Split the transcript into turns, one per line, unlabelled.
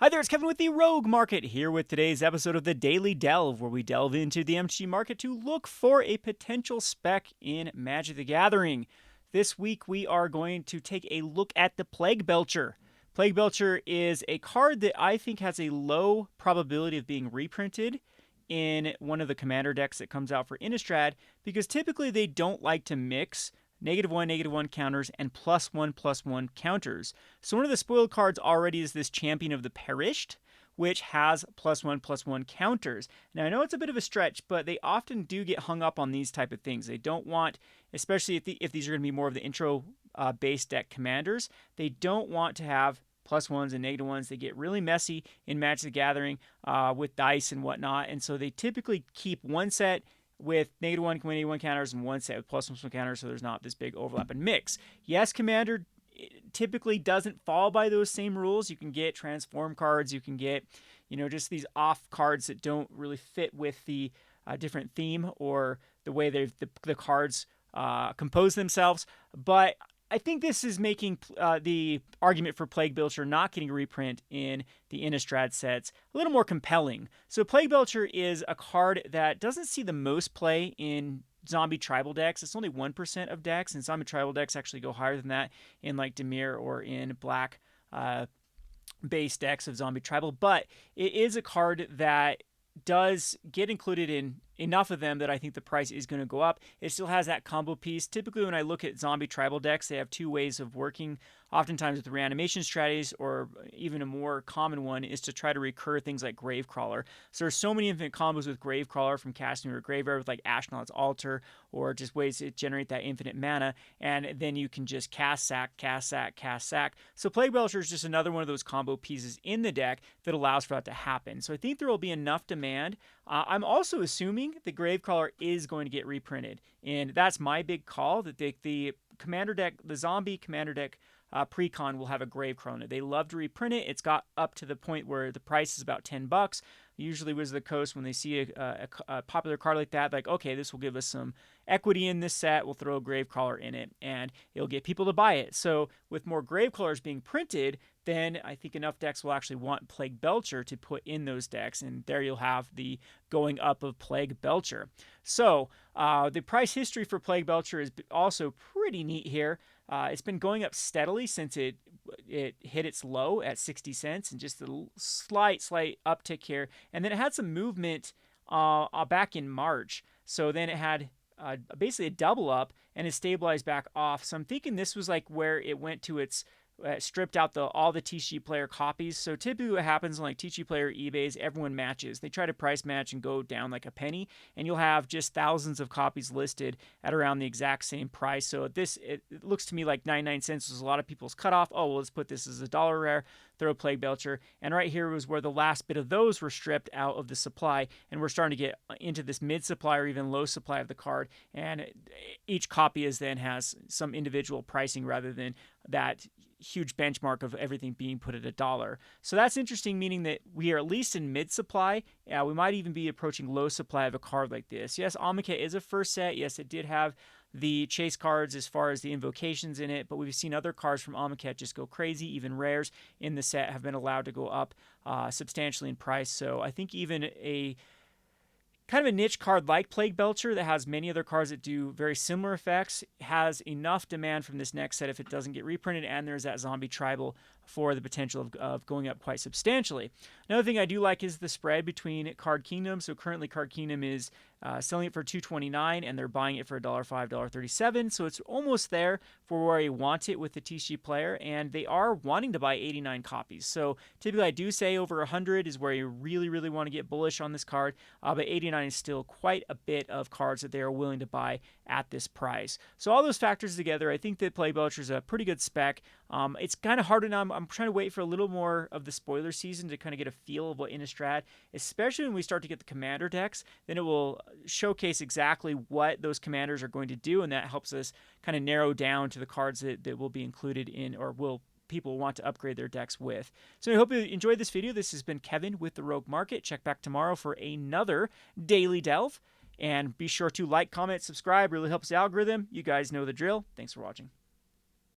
Hi there, it's Kevin with the Rogue Market here with today's episode of the Daily Delve, where we delve into the MTG market to look for a potential spec in Magic the Gathering. This week we are going to take a look at the Plague Belcher. Plague Belcher is a card that I think has a low probability of being reprinted in one of the commander decks that comes out for Innistrad, because typically they don't like to mix -1/-1 counters and +1/+1 counters. So one of the spoiled cards already is this Champion of the Perished, which has +1/+1 counters. Now I know it's a bit of a stretch, but they often do get hung up on these type of things. They don't want, especially if these are going to be more of the intro base deck commanders, they don't want to have +1s and -1s. They get really messy in Magic the Gathering with dice and whatnot, and so they typically keep one set with -1 counters and one set with +1 counters, so there's not this big overlap and mix. Yes, Commander typically doesn't fall by those same rules. You can get transform cards, you can get, just these off cards that don't really fit with the different theme or the way the cards compose themselves. But I think this is making the argument for Plague Belcher not getting a reprint in the Innistrad sets a little more compelling. So Plague Belcher is a card that doesn't see the most play in zombie tribal decks. It's only 1% of decks, and zombie tribal decks actually go higher than that in like Dimir or in black base decks of zombie tribal. But it is a card that does get included in enough of them that I think the price is going to go up. It still has that combo piece. Typically when I look at zombie tribal decks, they have two ways of working, oftentimes with reanimation strategies, or even a more common one is to try to recur things like Gravecrawler. So there's so many infinite combos with Gravecrawler, from casting your graveyard with like Ashnod's Altar, or just ways to generate that infinite mana, and then you can just cast sack, cast sack, cast sack. So Plague Belcher is just another one of those combo pieces in the deck that allows for that to happen. So I think there will be enough demand. I'm also assuming the Gravecrawler is going to get reprinted, and that's my big call, that the commander deck, the zombie commander deck precon, will have a Gravecrawler. They love to reprint it. It's got up to the point where the price is about $10. Usually Wizards of the Coast, when they see a popular card like that, like, okay, this will give us some equity in this set, we'll throw a Gravecrawler in it, and it'll get people to buy it. So with more Gravecrawlers being printed, then I think enough decks will actually want Plague Belcher to put in those decks, and there you'll have the going up of Plague Belcher. So the price history for Plague Belcher is also pretty neat here. It's been going up steadily since it hit its low at 60 cents, and just a slight uptick here. And then it had some movement back in March. So then it had basically a double up and it stabilized back off. So I'm thinking this was like where it went to its stripped out all the TCG Player copies. So typically what happens on like TCG Player eBays, everyone matches. They try to price match and go down like a penny, and you'll have just thousands of copies listed at around the exact same price. So it looks to me like 99 cents was a lot of people's cutoff. Oh, well, let's put this as $1 rare, throw Plague Belcher. And right here was where the last bit of those were stripped out of the supply, and we're starting to get into this mid-supply or even low supply of the card, and each copy has some individual pricing rather than that huge benchmark of everything being put at $1. So that's interesting, meaning that we are at least in mid-supply. We might even be approaching low supply of a card like this. Yes, Amonkhet is a first set. Yes, it did have the chase cards as far as the invocations in it, but we've seen other cards from Amonkhet just go crazy. Even rares in the set have been allowed to go up substantially in price. So I think even a kind of a niche card like Plague Belcher that has many other cards that do very similar effects has enough demand from this next set if it doesn't get reprinted, and there's that zombie tribal for the potential of going up quite substantially. Another thing I do like is the spread between Card Kingdom. So currently Card Kingdom is selling it for $2.29, and they're buying it for $1.05, $1.37. So it's almost there for where you want it with the TCG Player, and they are wanting to buy 89 copies. So typically I do say over 100 is where you really, really want to get bullish on this card, but 89 is still quite a bit of cards that they are willing to buy at this price. So all those factors together, I think that Plague Belcher is a pretty good spec. It's kind of hard now. I'm trying to wait for a little more of the spoiler season to kind of get a feel of what Innistrad, especially when we start to get the commander decks, then it will showcase exactly what those commanders are going to do, and that helps us kind of narrow down to the cards that will be included in, or will people want to upgrade their decks with. So I hope you enjoyed this video. This has been Kevin with the Rogue Market. Check back tomorrow for another Daily Delve. And be sure to like, comment, subscribe. Really helps the algorithm. You guys know the drill. Thanks for watching.